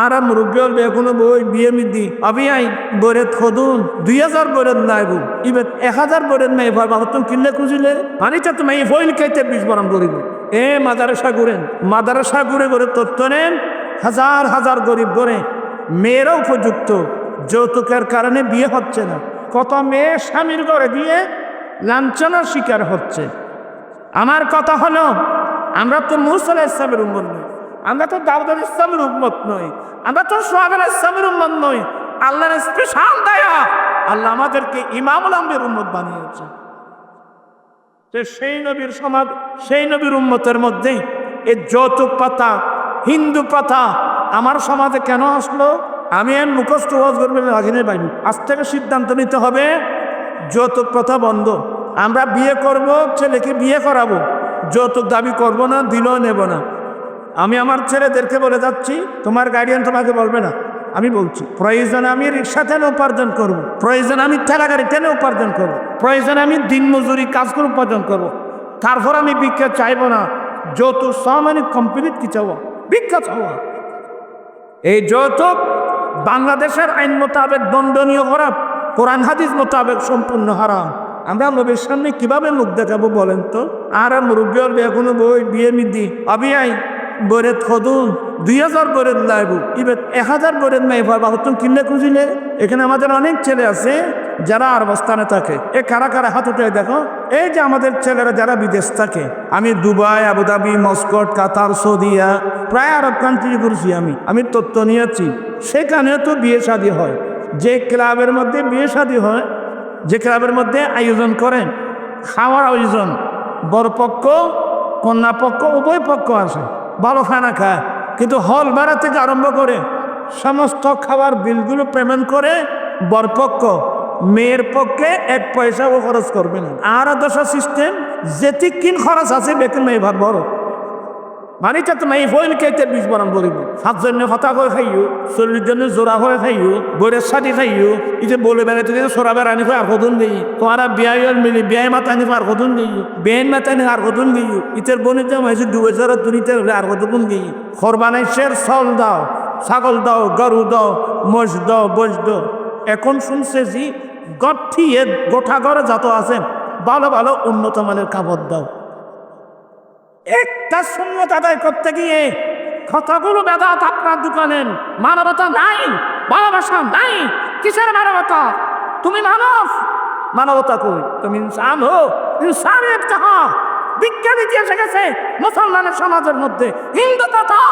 আর মুরব্বী হল এখনো বই বিয়ে মিদি অবিয়াই বরেত খদুন 2000 বরেত নাইবু ইবে 1000 বরেত নাই ভাই বাবা তুমি কিনলে খুঁজিলে মানিটা তুমি এই ফইল খাইতে 20 বরণ করিব মাদারসা ঘুরে ঘুরে তথ্য নেন হাজার হাজার গরিব ঘরে মেয়েরা উপযুক্ত যৌতুকের কারণে বিয়ে হচ্ছে না কত মেয়ে স্বামীর ঘরে দিয়ে লাঞ্ছনার শিকার হচ্ছে আমার কথা হলো আমরা তো মুসা আলাইহিস সালামের উম্মত নই আমরা তো দাউদ আলাইহিস সালামের উম্মত নই আমরা তো সোহাব আলাইহিস সালামের উম্মত নই আল্লাহর স্পেশাল দয়া আল্লাহ আমাদেরকে ইমামুল আম্বিয়ার উম্মত বানিয়েছে সেই নবীর সমাজ সেই নবীর উম্মতের মধ্যে এই যৌতুক পাতা হিন্দু পাতা আমার সমাজে কেন আসলো আমি মুখস্থ ওয়াজ করবে লাগিনে পাইনি আজ থেকে সিদ্ধান্ত নিতে হবে যৌতুক প্রথা বন্ধ আমরা বিয়ে করব ছেলেকে বিয়ে করাবো যৌতুক দাবি করব না দিলেও নেব না আমি আমার ছেলেদেরকে বলে যাচ্ছি তোমার গার্ডিয়ান তোমাকে বলবে না আমি বলছি প্রয়োজনে আমি রিক্সা টেনে উপার্জন করব প্রয়োজনে আমি ঠেলা গাড়ি টেনে উপার্জন করব প্রয়োজনে আমি দিন মজুরি কাজ করে উপার্জন করব তারপর আমি ভিক্ষা চাইব না যৌতুক মানে কমপ্লিট কি চাওয়া ভিক্ষা চাওয়া এই যৌতুক বাংলাদেশের আইন মোতাবেক দণ্ডনীয় হারাম কোরআন হাদিস মোতাবেক সম্পূর্ণ হারাম আমরা নবীর সামনে কিভাবে মুখ দেখাবো বলেন তো আর মুরব্বী হল এখনো বই বিয়ে মিদি অবিয়াই বরেত খদুন 2000 বরেত লাইবু ইবে 1000 বরেত নাই ভাই বাবা তুমি কিনলে খুঁজিলে এখানে আমাদের অনেক ছেলে আছে যারা আরব স্থানে থাকে এ কারা কারা হাত উঠে দেখো এই যে আমাদের ছেলেরা যারা বিদেশ থাকে আমি দুবাই আবুধাবি মস্কট কাতার সৌদিয়া প্রায় আরব কান্ট্রি ঘুরছি আমি তথ্য নিয়েছি সেখানেও তো বিয়ে শাদী হয় যে ক্লাবের মধ্যে বিয়ে শাদী হয় যে ক্লাবের মধ্যে আয়োজন করেন খাওয়ার আয়োজন বরপক্ষ কন্যাপক্ষ উভয় পক্ষ আসে ভালো খানা খায় কিন্তু হল ভাড়া থেকে আরম্ভ করে সমস্ত খাবার বিলগুলো পেমেন্ট করে বরপক্ষ মেয়ের পক্ষে 1 পয়সাও খরচ করবে না আর দশা সিস্টেম যেটি কিন খরচ আছে বেতন মেয়ে ভাগ বড় মানিটা তো মেয়ে ফইল খাইতে 20 বরণ করিব 7 জন্য হতা করে খাইও 40 জন্য জোড়া হয়ে খাইও বরের সাথে খাইও এই যে বলে বেড়াতে সোরা বেড়ানি আর কদন নেই তোমার বিয়াইল মিলি বিয়াই মাতানি আর কদন নেই বেন মাতানি আর কদন নেই ইতের বনের জাম হয়েছে 2000 দুনিতে আর কদন নেই কোরবানির চাল দাও ছাগল দাও গরু দাও মোষ দাও বস দাও এখন শুনছে যে গঠি গোঠা ঘরে যত আছে ভালো ভালো উন্নত মানের কাপড় দাও একটা সুন্নত আদায় করতে গিয়ে কতগুলো বেদাত আপনার দোকানে মানবতা নাই ভালোবাসা নাই কিসের মানবতা তুমি মানবতা কই তুমি ইনসান হো ইনসানিয়ত কাহা বিজ্ঞান ইতিহাসে গেছে মুসলমানের সমাজের মধ্যে হিন্দু তথা